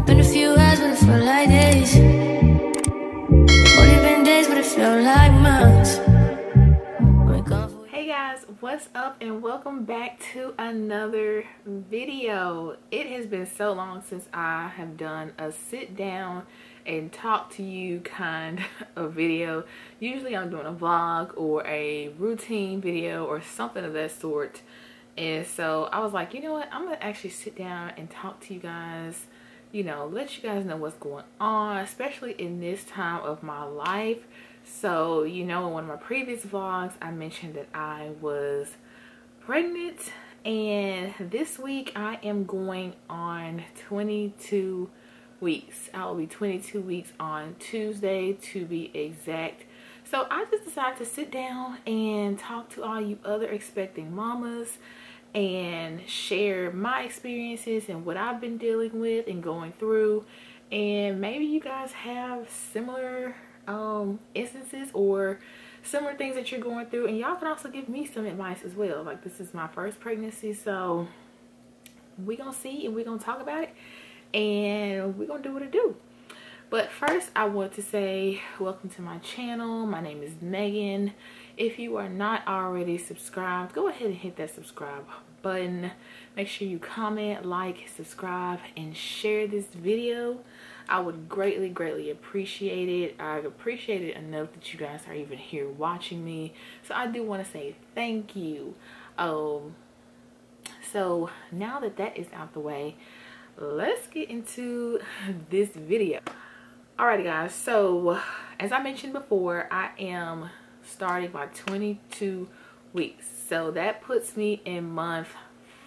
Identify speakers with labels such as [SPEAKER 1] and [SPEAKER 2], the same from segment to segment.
[SPEAKER 1] Been a few hours, but it felt like days. Only been days, but it felt like months.
[SPEAKER 2] Hey guys, what's up and welcome back to another video. It has been so long since I have done a sit down and talk to you kind of video. Usually I'm doing a vlog or a routine video or something of that sort. And so I was like, you know what, I'm gonna actually sit down and talk to you guys, you know, let you guys know what's going on, especially in this time of my life. So, you know, in one of my previous vlogs, I mentioned that I was pregnant, and this week I am going on 22 weeks. I will be 22 weeks on Tuesday to be exact. So I just decided to sit down and talk to all you other expecting mamas and share my experiences and what I've been dealing with and going through. And maybe you guys have similar instances or similar things that you're going through, and y'all can also give me some advice as well. Like, this is my first pregnancy, so we're gonna see and we're gonna talk about it and we're gonna do what it do. But first, I want to say welcome to my channel. My name is Megan. If you are not already subscribed, go ahead and hit that subscribe button. Make sure you comment, like, subscribe, and share this video. I would greatly appreciate it. I appreciate it enough that you guys are even here watching me. So I do want to say thank you. So now that that is out the way, let's get into this video. Alrighty guys, so as I mentioned before, I am starting my 22 weeks. So that puts me in month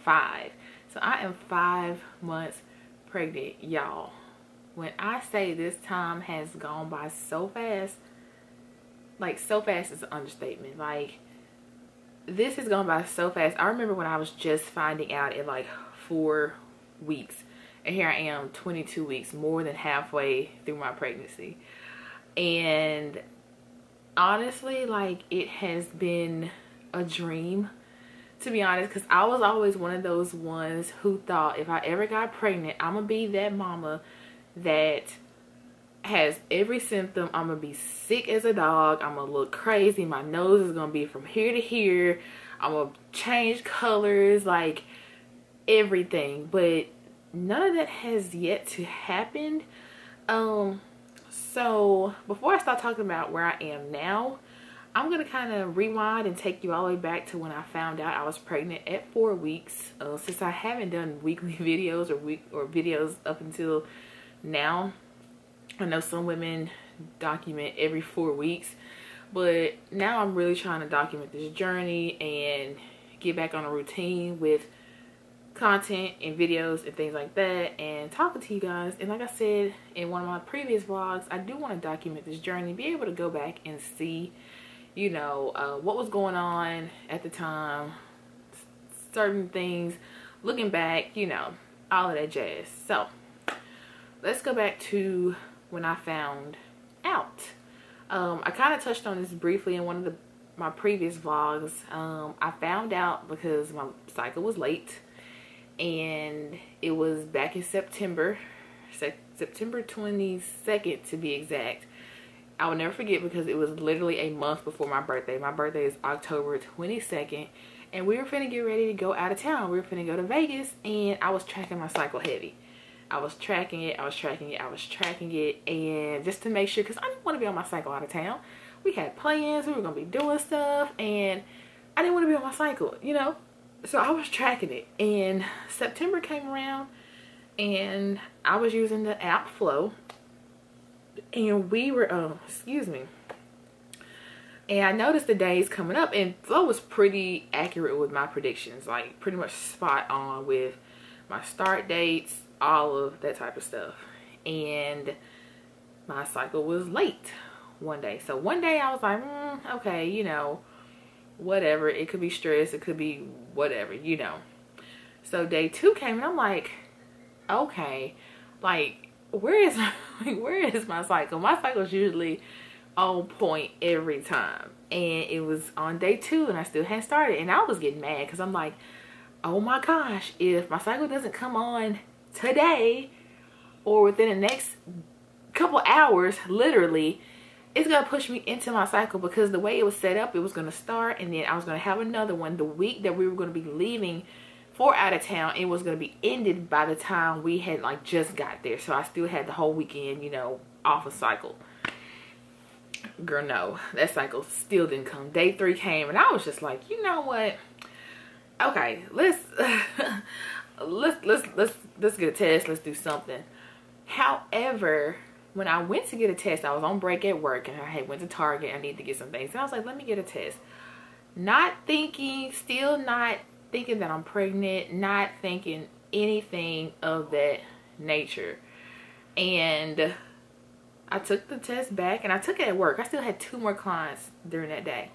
[SPEAKER 2] 5. So I am 5 months pregnant, y'all. When I say this time has gone by so fast, like so fast is an understatement. Like, this has gone by so fast. I remember when I was just finding out at like 4 weeks. And here I am 22 weeks, more than halfway through my pregnancy. And honestly, like, it has been a dream, to be honest, because I was always one of those ones who thought if I ever got pregnant, I'm gonna be that mama that has every symptom. I'm gonna be sick as a dog, I'm gonna look crazy, my nose is gonna be from here to here, I'm gonna change colors, like everything. But none of that has yet to happen. So before I start talking about where I am now, I'm gonna kind of rewind and take you all the way back to when I found out I was pregnant at 4 weeks. Since I haven't done weekly videos or videos up until now. I know some women document every 4 weeks, but now I'm really trying to document this journey and get back on a routine with content and videos and things like that, and talking to you guys. And like I said in one of my previous vlogs, I do want to document this journey, be able to go back and see, you know, what was going on at the time, certain things, looking back, you know, all of that jazz. So let's go back to when I found out. I kind of touched on this briefly in one of my previous vlogs. I found out because my cycle was late, and it was back in September 22nd to be exact. I will never forget because it was literally a month before my birthday. My birthday is October 22nd, and we were finna get ready to go out of town. We were finna go to Vegas, and I was tracking my cycle heavy. I was tracking it, and just to make sure, because I didn't want to be on my cycle out of town. We had plans, we were gonna be doing stuff, and I didn't want to be on my cycle, you know. So I was tracking it, and September came around, and I was using the app Flow, and we were excuse me, and I noticed the days coming up, and Flow was pretty accurate with my predictions, like pretty much spot on with my start dates, all of that type of stuff. And my cycle was late one day. So one day I was like, okay, you know, whatever, it could be stress, it could be whatever, you know. So day 2 came, and I'm like, okay, like, where is my cycle? My cycle is usually on point every time, and it was on day 2 and I still hadn't started. And I was getting mad because I'm like, oh my gosh, if my cycle doesn't come on today, or within the next couple hours, literally, it's gonna push me into my cycle, because the way it was set up, it was gonna start and then I was gonna have another one the week that we were gonna be leaving for out of town. It was gonna be ended by the time we had like just got there, so I still had the whole weekend, you know, off a cycle. Girl, no, that cycle still didn't come. Day 3 came and I was just like, you know what, okay, let's let's get a test, let's do something. However, when I went to get a test, I was on break at work and I had went to Target. I needed to get some things and I was like, let me get a test. Still not thinking that I'm pregnant, not thinking anything of that nature. And I took the test back, and I took it at work. I still had 2 more clients during that day.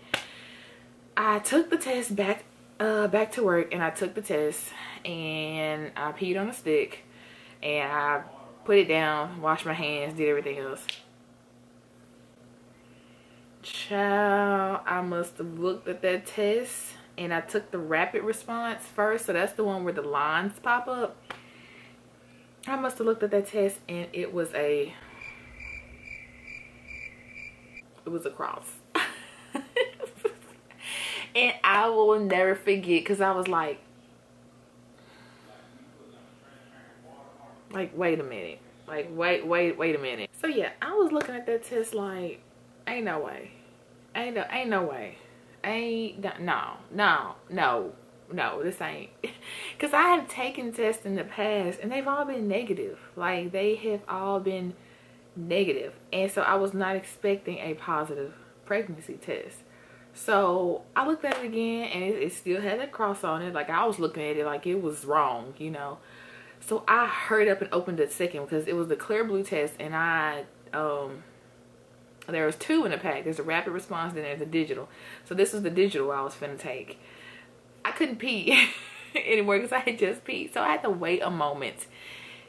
[SPEAKER 2] I took the test back to work, and I took the test and I peed on a stick and I put it down, washed my hands, did everything else. Child, I must have looked at that test, and I took the rapid response first, so that's the one where the lines pop up. I must have looked at that test and it was a cross. And I will never forget, because I was like, wait a minute, wait a minute. So yeah, I was looking at that test like, ain't no way, ain't no way, no, this ain't. Because I have taken tests in the past and they've all been negative. Like, they have all been negative, and so I was not expecting a positive pregnancy test. So I looked at it again and it still had a cross on it. Like, I was looking at it like it was wrong, you know. So I hurried up and opened the second, because it was the clear blue test, and there was 2 in the pack. There's a rapid response, then there's a digital. So this was the digital I was finna take. I couldn't pee anymore because I had just peed, so I had to wait a moment,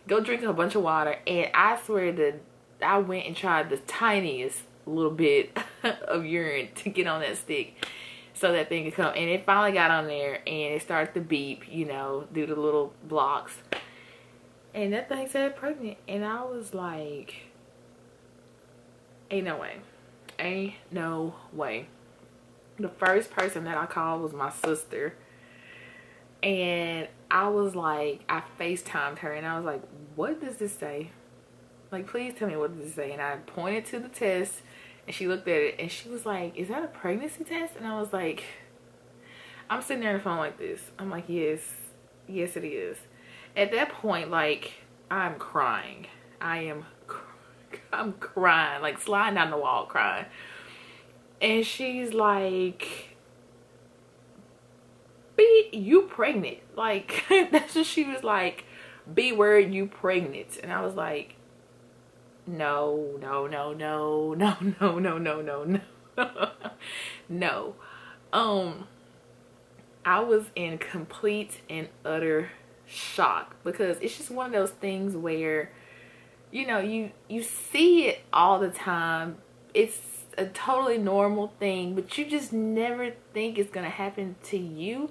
[SPEAKER 2] go drink a bunch of water, and I swear that I went and tried the tiniest little bit of urine to get on that stick so that thing could come, and it finally got on there and it started to beep, you know, do the little blocks, and that thing said pregnant. And I was like, ain't no way, ain't no way. The first person that I called was my sister, and I was like, I FaceTimed her and I was like, what does this say? Like, please tell me what does it say. And I pointed to the test and she looked at it and she was like, is that a pregnancy test? And I was like, I'm sitting there on the phone like this. I'm like, yes it is. At that point, like, I'm crying. I'm crying, like sliding down the wall crying. And she's like, B, you pregnant. Like, that's what she was like, B word, you pregnant. And I was like, no. I was in complete and utter shock, because it's just one of those things where, you know, you see it all the time. It's a totally normal thing, but you just never think it's gonna happen to you.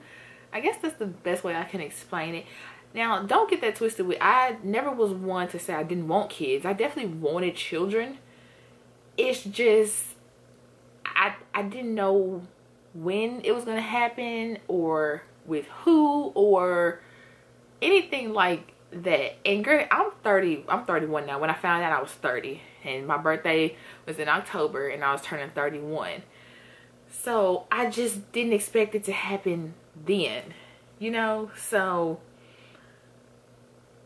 [SPEAKER 2] I guess that's the best way I can explain it. Now, don't get that twisted with, I never was one to say I didn't want kids. I definitely wanted children. It's just, I didn't know when it was gonna happen, or with who, or anything like that. And girl, I'm 31 now. When I found out, I was 30, and my birthday was in October and I was turning 31. So I just didn't expect it to happen then, you know. So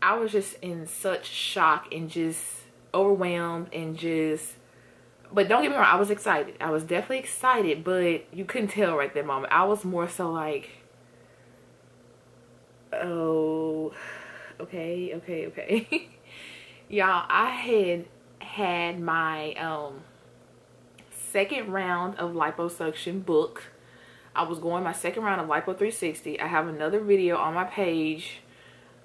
[SPEAKER 2] I was just in such shock and just overwhelmed, and just, but don't get me wrong, I was excited. I was definitely excited, but you couldn't tell right that moment. I was more so like, oh, okay. Y'all, I had my second round of liposuction book. I was going my second round of lipo 360. I have another video on my page,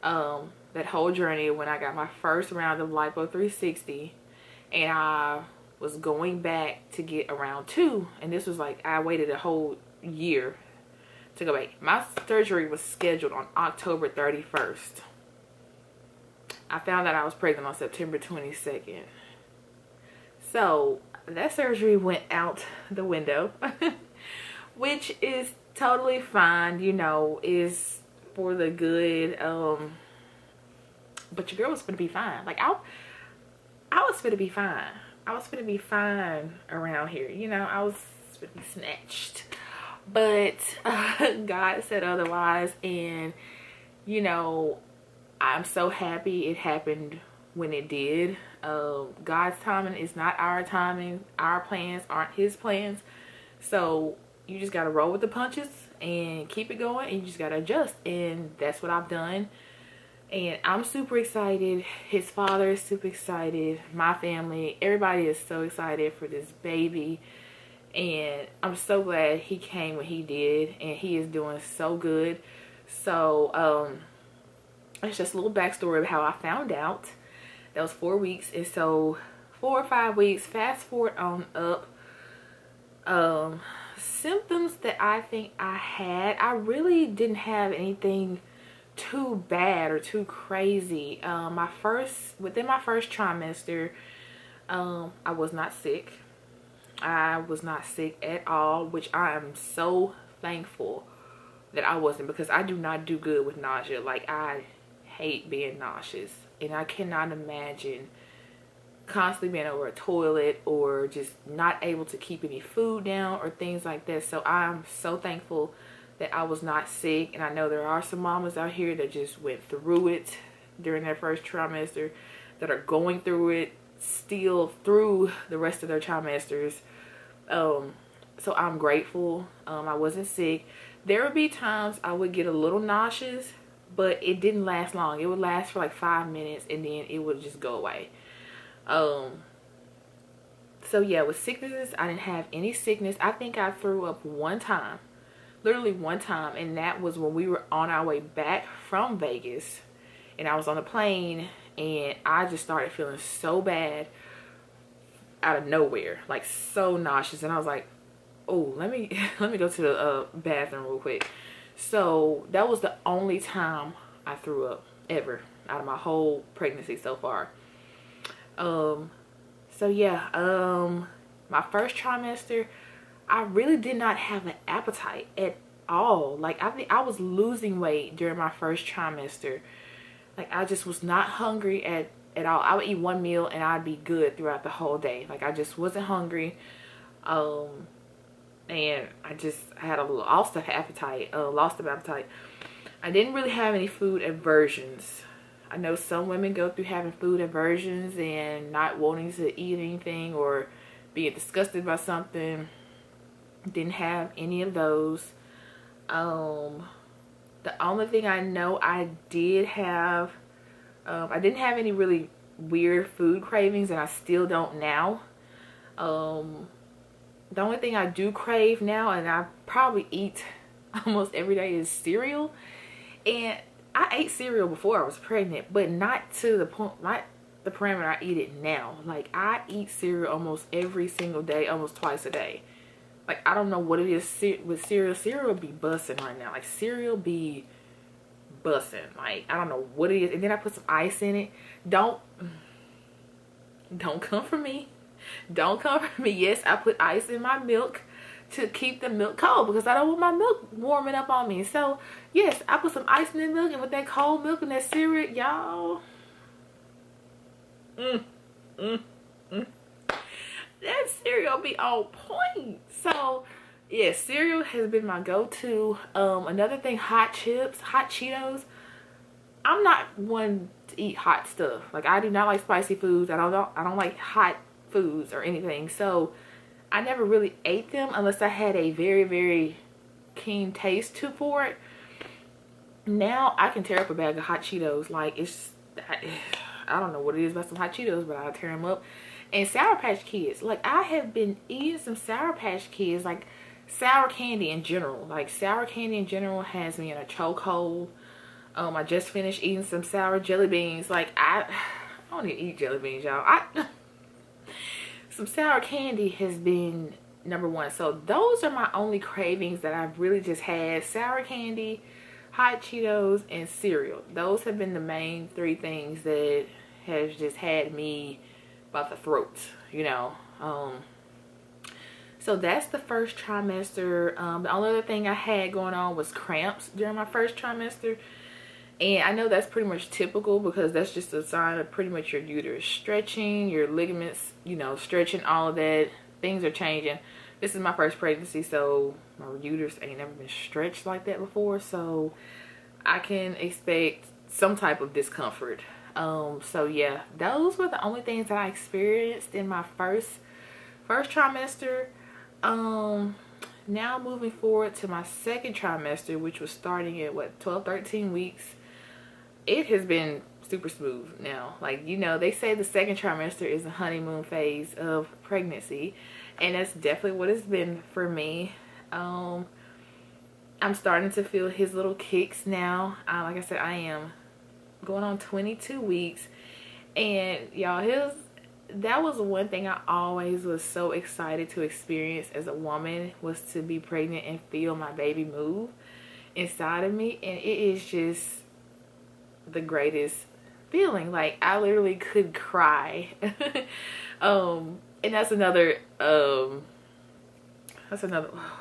[SPEAKER 2] that whole journey when I got my first round of lipo 360, and I was going back to get a round 2, and this was like, I waited a whole year to go back. My surgery was scheduled on October 31st. I found out I was pregnant on September 22nd. So that surgery went out the window, which is totally fine, you know, is for the good. But your girl was gonna be fine. Like I was gonna be fine. I was gonna be fine around here, you know. I was gonna be snatched, but God said otherwise, and you know, I'm so happy it happened when it did. God's timing is not our timing. Our plans aren't his plans. So you just got to roll with the punches and keep it going, and you just got to adjust. And that's what I've done. And I'm super excited. His father is super excited. My family, everybody is so excited for this baby. And I'm so glad he came when he did. And he is doing so good. So, it's just a little backstory of how I found out. That was 4 weeks. And so 4 or 5 weeks, fast forward on up. Symptoms that I think I had, I really didn't have anything too bad or too crazy. Within my first trimester, I was not sick. I was not sick at all, which I am so thankful that I wasn't, because I do not do good with nausea. Like, I hate being nauseous, and I cannot imagine constantly being over a toilet or just not able to keep any food down or things like that. So I'm so thankful that I was not sick. And I know there are some mamas out here that just went through it during their first trimester, that are going through it still through the rest of their trimesters. So I'm grateful I wasn't sick. There would be times I would get a little nauseous, but it didn't last long. It would last for like 5 minutes, and then it would just go away. So yeah, with sicknesses, I didn't have any sickness. I think I threw up one time, literally one time, and that was when we were on our way back from Vegas, and I was on a plane, and I just started feeling so bad out of nowhere, like so nauseous, and I was like, oh, let me go to the bathroom real quick. So that was the only time I threw up ever out of my whole pregnancy so far. So yeah, my first trimester, I really did not have an appetite at all. Like, I think I was losing weight during my first trimester. Like, I just was not hungry at all. I would eat one meal and I'd be good throughout the whole day. Like, I just wasn't hungry. And I had lost of appetite. I didn't really have any food aversions. I know some women go through having food aversions and not wanting to eat anything or being disgusted by something. Didn't have any of those. The only thing I know I did have, I didn't have any really weird food cravings, and I still don't now. The only thing I do crave now, and I probably eat almost every day, is cereal. And I ate cereal before I was pregnant, but not to the point, not the parameter I eat it now. Like, I eat cereal almost every single day, almost twice a day. Like, I don't know what it is with cereal. Cereal be busting right now. Like, cereal be busting. Like, I don't know what it is. And then I put some ice in it. Don't come for me. Don't come for me. Yes, I put ice in my milk to keep the milk cold, because I don't want my milk warming up on me. So yes, I put some ice in the milk, and with that cold milk and that cereal, y'all, that cereal be on point. So yeah, cereal has been my go-to. Another thing, hot chips, hot Cheetos. I'm not one to eat hot stuff. Like, I do not like spicy foods. I don't like hot foods or anything. So I never really ate them unless I had a very, very keen taste for it. Now I can tear up a bag of hot Cheetos. Like, I don't know what it is about some hot Cheetos, but I'll tear them up. And Sour Patch Kids. Like, I have been eating some Sour Patch Kids, like sour candy in general. Like, sour candy in general has me in a chokehold. I just finished eating some sour jelly beans. Like, I don't even eat jelly beans, y'all. Some sour candy has been number one. So those are my only cravings that I've really just had. Sour candy, hot Cheetos, and cereal. Those have been the main three things that has just had me by the throat, you know. So that's the first trimester. The only other thing I had going on was cramps during my first trimester. And I know that's pretty much typical because that's just a sign of pretty much your uterus stretching, your ligaments, you know, stretching, all of that. Things are changing. This is my first pregnancy, so my uterus ain't never been stretched like that before. So I can expect some type of discomfort. So yeah, those were the only things that I experienced in my first trimester. Now moving forward to my second trimester, which was starting at what, 12-13 weeks. It has been super smooth now. Like, you know, they say the second trimester is the honeymoon phase of pregnancy, and that's definitely what it's been for me. I'm starting to feel his little kicks now. Like I said, I am going on 22 weeks, and y'all, that was one thing I always was so excited to experience as a woman, was to be pregnant and feel my baby move inside of me. And it is just the greatest feeling. Like, I literally could cry. And that's another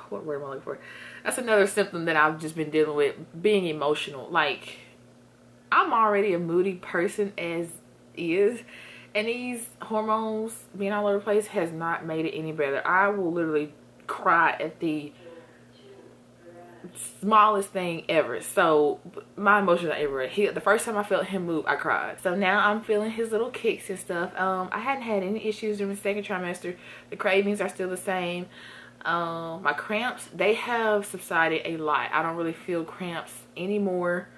[SPEAKER 2] what word am I looking for? That's another symptom that I've just been dealing with, being emotional. Like, I'm already a moody person as is, and these hormones being all over the place has not made it any better. I will literally cry at the smallest thing ever. So my emotions are everywhere. The first time I felt him move, I cried. So now I'm feeling his little kicks and stuff. I hadn't had any issues during the second trimester. The cravings are still the same. My cramps, they have subsided a lot. I don't really feel cramps anymore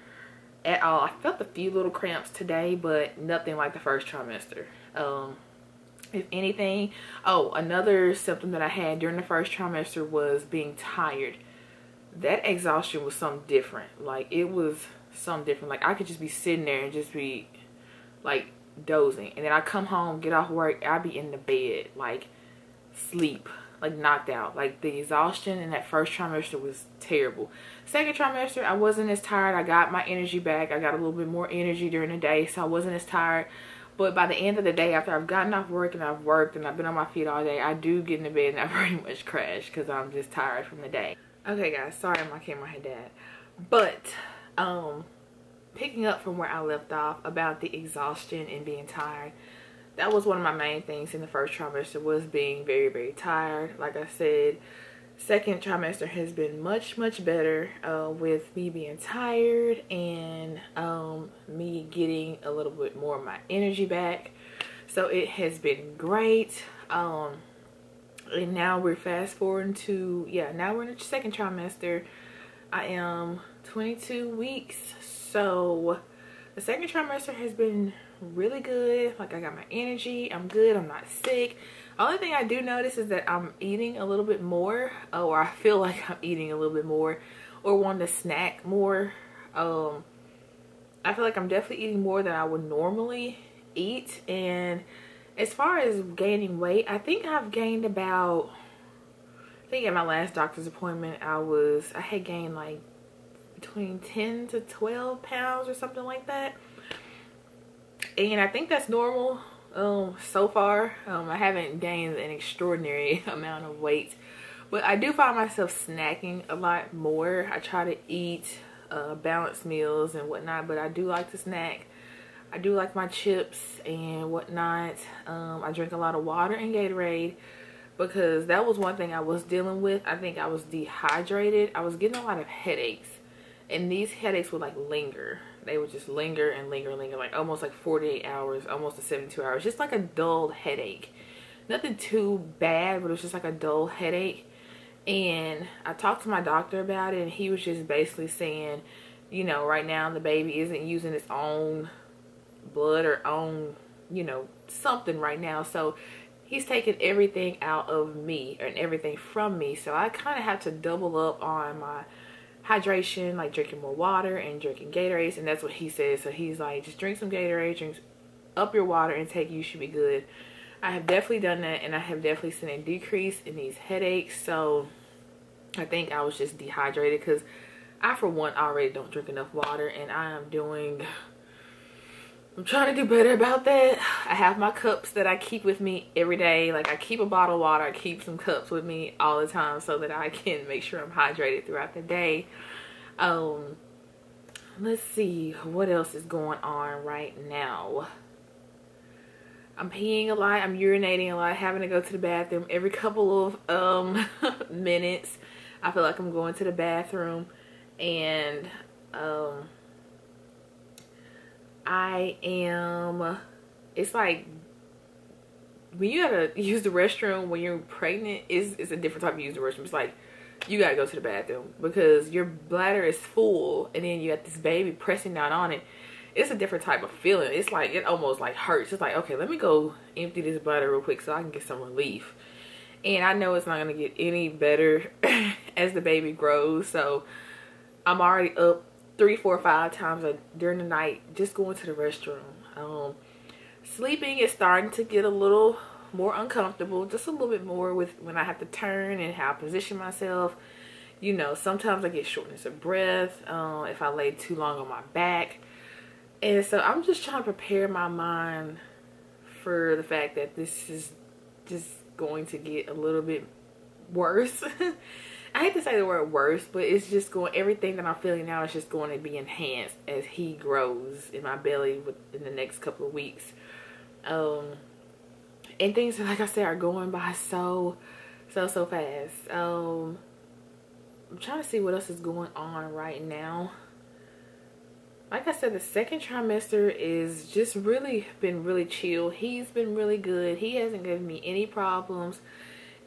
[SPEAKER 2] at all. I felt a few little cramps today, but nothing like the first trimester. If anything, another symptom that I had during the first trimester was being tired. That exhaustion was something different. Like, it was something different. Like, I could just be sitting there and just be like dozing, and then I come home, get off work, I'd be in the bed, like sleep, like knocked out. Like, the exhaustion in that first trimester was terrible. Second trimester, I wasn't as tired. I got my energy back. I got a little bit more energy during the day, so I wasn't as tired. But by the end of the day, after I've gotten off work and I've worked and I've been on my feet all day, I do get in the bed and I pretty much crash because I'm just tired from the day. Okay guys, sorry my camera had died. But picking up from where I left off about the exhaustion and being tired, that was one of my main things in the first trimester, was being very, very tired. Like I said, second trimester has been much better with me being tired and me getting a little bit more of my energy back. So it has been great. And now we're fast forwarding to, now we're in the second trimester. I am 22 weeks. So the second trimester has been really good. Like, I got my energy, I'm good, I'm not sick. Only thing I do notice is that I'm eating a little bit more, or I feel like I'm eating a little bit more, or wanting to snack more. I feel like I'm definitely eating more than I would normally eat. And as far as gaining weight, I think I've gained about, I think at my last doctor's appointment, I had gained like between 10 to 12 pounds or something like that. And I think that's normal so far. I haven't gained an extraordinary amount of weight, but I do find myself snacking a lot more. I try to eat balanced meals and whatnot, but I do like to snack. I do like my chips and whatnot. I drink a lot of water and Gatorade, because that was one thing I was dealing with. I think I was dehydrated. I was getting a lot of headaches, and these headaches would like linger. They would just linger and linger, like almost like 48 hours, almost to 72 hours. Just like a dull headache. Nothing too bad, but it was just like a dull headache. And I talked to my doctor about it, and he was just basically saying, you know, right now the baby isn't using its own blood or own, you know, something right now. So he's taking everything out of me and everything from me. So I kind of have to double up on my hydration, like drinking more water and drinking Gatorades. And that's what he says. So he's like, just drink some Gatorade, drink up your water intake, you should be good. I have definitely done that, and I have definitely seen a decrease in these headaches. So I think I was just dehydrated, because I for one already don't drink enough water, and I'm trying to do better about that. I have my cups that I keep with me every day. Like, I keep a bottle of water, I keep some cups with me all the time so that I can make sure I'm hydrated throughout the day. Let's see what else is going on right now. I'm peeing a lot, I'm urinating a lot, having to go to the bathroom every couple of minutes. I feel like I'm going to the bathroom, and it's like when you gotta use the restroom when you're pregnant, it's a different type of use the restroom. It's like you gotta go to the bathroom because your bladder is full, and then you got this baby pressing down on it. It's a different type of feeling. It's like, it almost like hurts. It's like, okay, let me go empty this bladder real quick so I can get some relief. And I know it's not gonna get any better as the baby grows. So I'm already up 3, 4, 5 times during the night just going to the restroom. Sleeping is starting to get a little more uncomfortable, just a little bit more with when I have to turn and how I position myself. You know, sometimes I get shortness of breath if I lay too long on my back. And so I'm just trying to prepare my mind for the fact that this is just going to get a little bit worse. I hate to say the word worse, but it's just going, everything that I'm feeling now is just going to be enhanced as he grows in my belly in the next couple of weeks. And things, like I said, are going by so fast. I'm trying to see what else is going on right now. Like I said, the second trimester is just been really chill. He's been really good. He hasn't given me any problems.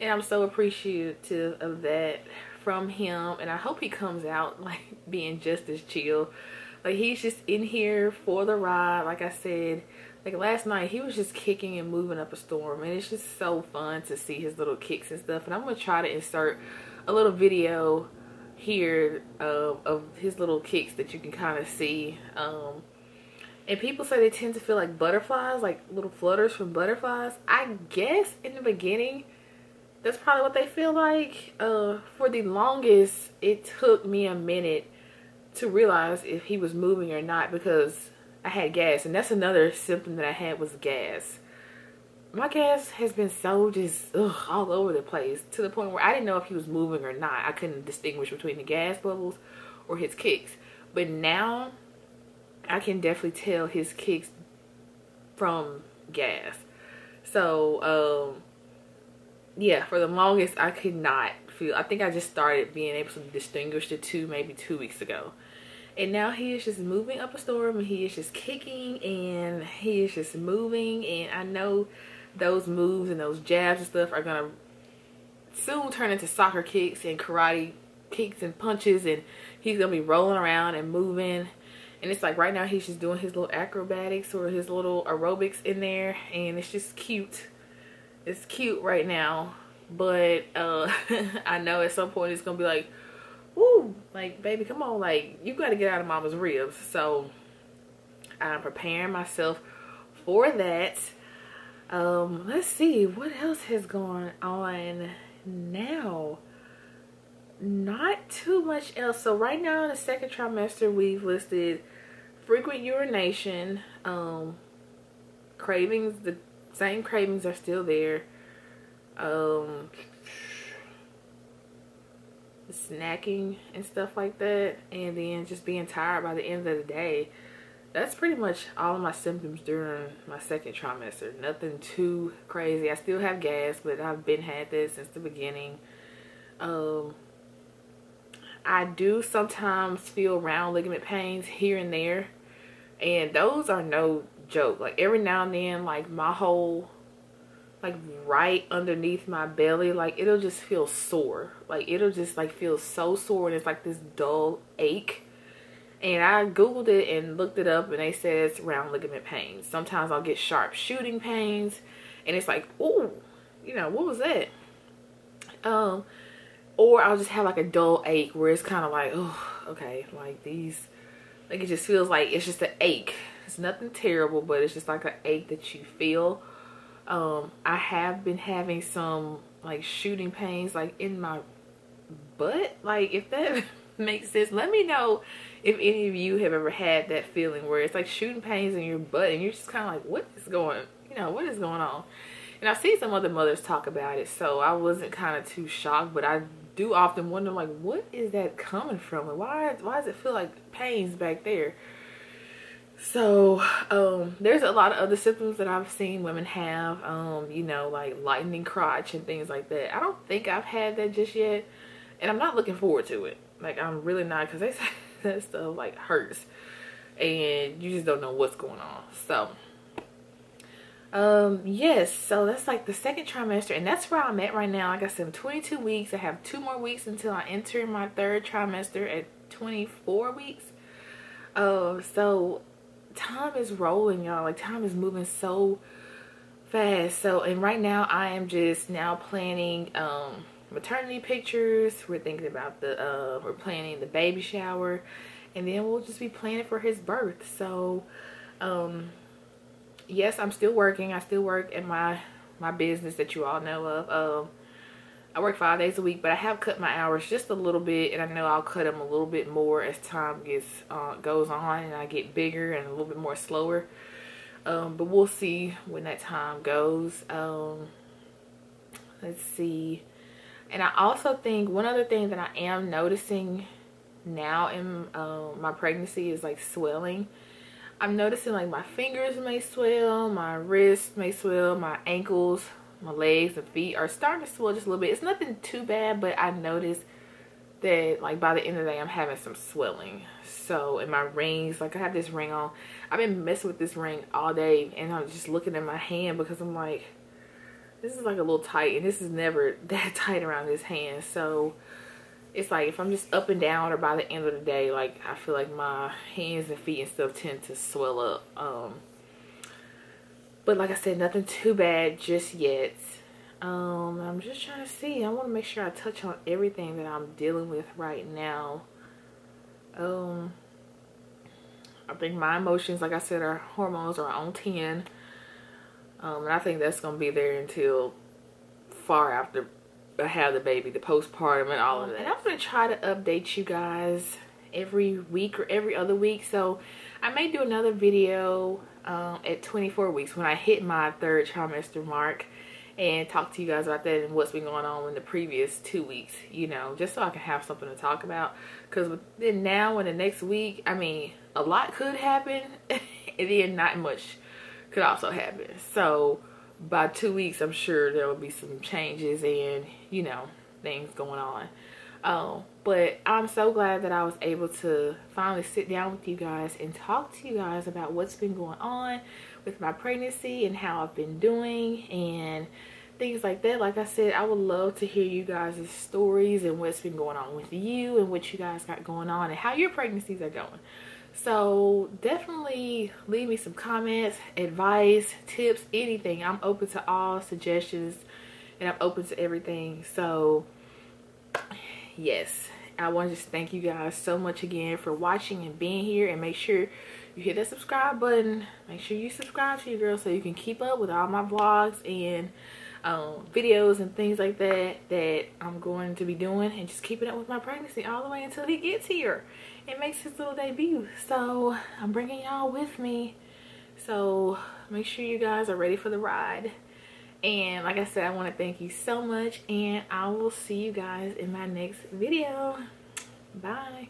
[SPEAKER 2] And I'm so appreciative of that from him. And I hope he comes out like being just as chill. Like, he's just in here for the ride. Like I said, like last night, he was just kicking and moving up a storm. And it's just so fun to see his little kicks and stuff. And I'm going to try to insert a little video here of his little kicks that you can kind of see. And people say they tend to feel like butterflies, like little flutters from butterflies. I guess in the beginning that's probably what they feel like. For the longest, it took me a minute to realize if he was moving or not, because I had gas, and that's another symptom that I had was gas. My gas has been so just all over the place, to the point where I didn't know if he was moving or not. I couldn't distinguish between the gas bubbles or his kicks. But now I can definitely tell his kicks from gas. So yeah, for the longest I could not feel. I think I just started being able to distinguish the two maybe 2 weeks ago. And now he is just moving up a storm, and he is just kicking, and he is just moving. And I know those moves and those jabs and stuff are gonna soon turn into soccer kicks and karate kicks and punches, and he's gonna be rolling around and moving. And it's like right now he's just doing his little acrobatics or his little aerobics in there, and it's just cute. It's cute right now, but I know at some point it's gonna be like, woo, like, baby, come on, like, you gotta get out of mama's ribs. So I'm preparing myself for that. Let's see what else has gone on now. Not too much else. So right now in the second trimester, we've listed frequent urination, cravings. The same cravings are still there. Snacking and stuff like that, and then just being tired by the end of the day. That's pretty much all of my symptoms during my second trimester. Nothing too crazy. I still have gas, but I've been had this since the beginning. I do sometimes feel round ligament pains here and there, and those are no joke. Like every now and then, like my whole, like right underneath my belly, like it'll just feel sore. Like it'll just like feel so sore, and it's like this dull ache. And I googled it and looked it up, and they said it's round ligament pains. Sometimes I'll get sharp shooting pains, and it's like, ooh, you know, what was that? Or I'll just have like a dull ache where it's kind of like, oh, okay, like these, like it just feels like it's just an ache. It's nothing terrible, but it's just like an ache that you feel. I have been having some like shooting pains like in my butt. Like if that makes sense. Let me know if any of you have ever had that feeling where it's like shooting pains in your butt and you're just kind of like, what is going, what is going on? And I've seen some other mothers talk about it, so I wasn't kind of too shocked, but I do often wonder, like, what is that coming from? And why does it feel like pains back there? So there's a lot of other symptoms that I've seen women have, like lightening crotch and things like that. I don't think I've had that just yet, and I'm not looking forward to it. Like, I'm really not, because they say that stuff like hurts and you just don't know what's going on. So yes, so that's like the second trimester, and that's where I'm at right now. Like I said, I'm 22 weeks. I have 2 more weeks until I enter my third trimester at 24 weeks. So time is rolling, y'all. Like, time is moving so fast. So, and right now I am just now planning maternity pictures. We're thinking about we're planning the baby shower, and then we'll just be planning for his birth. So yes, I'm still working. I still work in my business that you all know of. I work 5 days a week, but I have cut my hours just a little bit, and I know I'll cut them a little bit more as time goes on and I get bigger and a little bit more slower. But we'll see when that time goes. Let's see. And I also think one other thing that I am noticing now in my pregnancy is like swelling. I'm noticing like my fingers may swell, my wrists may swell, my ankles, my legs and feet are starting to swell just a little bit. It's nothing too bad, but I noticed that like by the end of the day I'm having some swelling. So, and my rings, like I have this ring on. I've been messing with this ring all day, and I'm just looking at my hand because I'm like, this is like a little tight, and this is never that tight around this hand. So it's like if I'm just up and down, or by the end of the day, like I feel like my hands and feet and stuff tend to swell up. But like I said, nothing too bad just yet. I'm just trying to see. I want to make sure I touch on everything that I'm dealing with right now. I think my emotions, like I said, our hormones are on 10. And I think that's going to be there until far after I have the baby, the postpartum and all of that. And I'm going to try to update you guys every week or every other week. So I may do another video at 24 weeks when I hit my third trimester mark, and talk to you guys about that and what's been going on in the previous 2 weeks, just so I can have something to talk about. Because then now in the next week, I mean, a lot could happen and then not much could also happen. So by 2 weeks, I'm sure there will be some changes and, things going on. But I'm so glad that I was able to finally sit down with you guys and talk to you guys about what's been going on with my pregnancy and how I've been doing and things like that. Like I said, I would love to hear you guys' stories and what's been going on with you and what you guys got going on and how your pregnancies are going. So definitely leave me some comments, advice, tips, anything. I'm open to all suggestions and I'm open to everything. So yes, I want to just thank you guys so much again for watching and being here, and make sure you hit that subscribe button. Make sure you subscribe to your girl so you can keep up with all my vlogs and videos and things like that I'm going to be doing, and just keeping up with my pregnancy all the way until he gets here and makes his little debut. So I'm bringing y'all with me, so make sure you guys are ready for the ride. And like I said, I want to thank you so much, and I will see you guys in my next video. Bye.